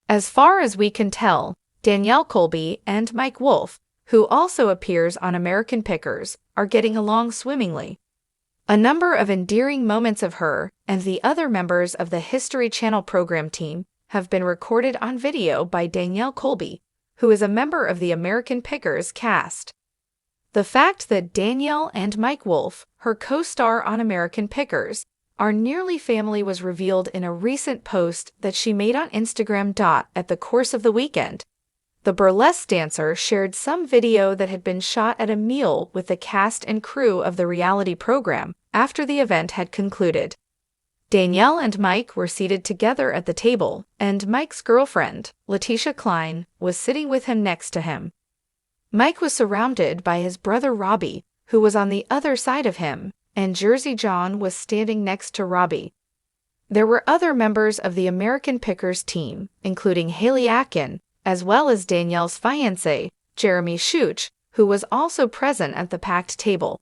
As far as we can tell, Danielle Colby and Mike Willl, who also appears on American Pickers, are getting along swimmingly. A number of endearing moments of her and the other members of the History Channel program team have been recorded on video by Danielle Colby, who is a member of the American Pickers cast. The fact that Danielle and Mike Willl, her co-star on American Pickers, are nearly family was revealed in a recent post that she made on Instagram. At the course of the weekend, the burlesque dancer shared some video that had been shot at a meal with the cast and crew of the reality program after the event had concluded. Danielle and Mike were seated together at the table, and Mike's girlfriend, Letitia Klein, was sitting with him next to him. Mike was surrounded by his brother Robbie, who was on the other side of him, and Jersey John was standing next to Robbie. There were other members of the American Pickers team, including Haley Atkin, as well as Danielle's fiancé, Jeremy Schuch, who was also present at the packed table.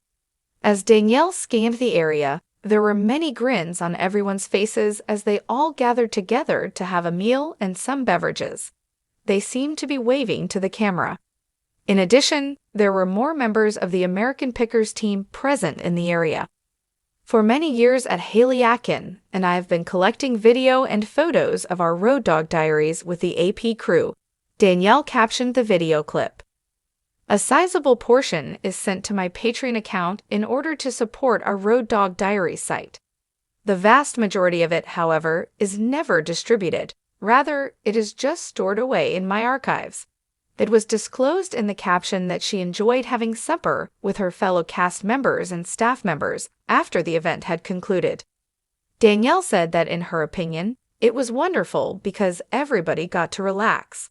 As Danielle scanned the area, there were many grins on everyone's faces as they all gathered together to have a meal and some beverages. They seemed to be waving to the camera. In addition, there were more members of the American Pickers team present in the area. For many years at Haley Atkin, and I have been collecting video and photos of our Road Dog Diaries with the AP crew, Danielle captioned the video clip. A sizable portion is sent to my Patreon account in order to support our Road Dog Diaries site. The vast majority of it, however, is never distributed. Rather, it is just stored away in my archives. It was disclosed in the caption that she enjoyed having supper with her fellow cast members and staff members after the event had concluded. Danielle said that in her opinion, it was wonderful because everybody got to relax.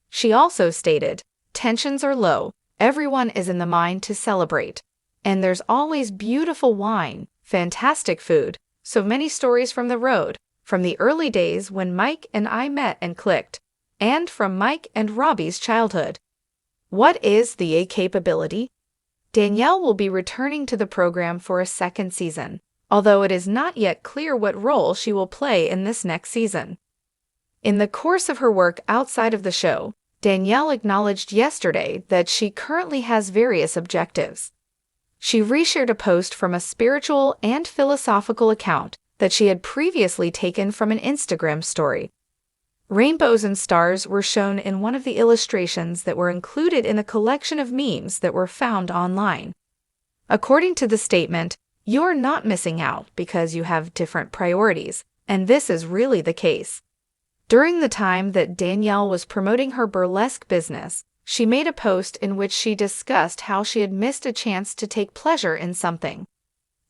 She also stated, "Tensions are low, everyone is in the mind to celebrate, and there's always beautiful wine, fantastic food, so many stories from the road, from the early days when Mike and I met and clicked, and from Mike and Robbie's childhood." What is the A capability? Danielle will be returning to the program for a second season, although it is not yet clear what role she will play in this next season. In the course of her work outside of the show, Danielle acknowledged yesterday that she currently has various objectives. She reshared a post from a spiritual and philosophical account that she had previously taken from an Instagram story. Rainbows and stars were shown in one of the illustrations that were included in a collection of memes that were found online. According to the statement, "You're not missing out because you have different priorities," and this is really the case. During the time that Danielle was promoting her burlesque business, she made a post in which she discussed how she had missed a chance to take pleasure in something.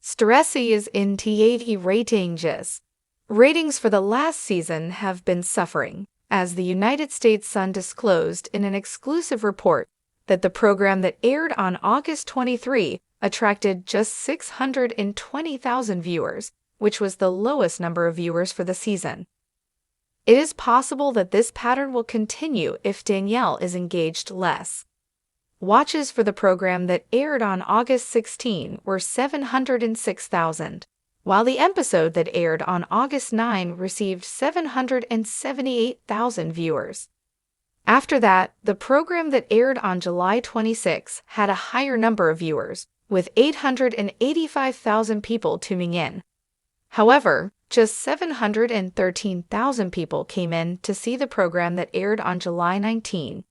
Stressy is in TV ratings. Ratings for the last season have been suffering, as the United States Sun disclosed in an exclusive report that the program that aired on August 23 attracted just 620,000 viewers, which was the lowest number of viewers for the season. It is possible that this pattern will continue if Danielle is engaged less. Watches for the program that aired on August 16 were 706,000. While the episode that aired on August 9 received 778,000 viewers. After that, the program that aired on July 26 had a higher number of viewers, with 885,000 people tuning in. However, just 713,000 people came in to see the program that aired on July 19,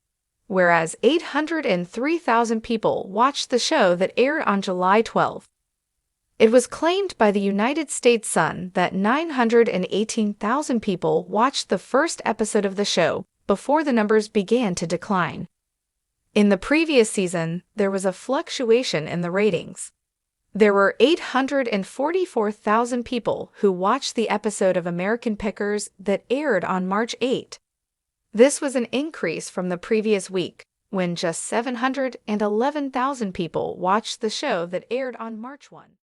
whereas 803,000 people watched the show that aired on July 12. It was claimed by the United States Sun that 918,000 people watched the first episode of the show before the numbers began to decline. In the previous season, there was a fluctuation in the ratings. There were 844,000 people who watched the episode of American Pickers that aired on March 8. This was an increase from the previous week, when just 711,000 people watched the show that aired on March 1.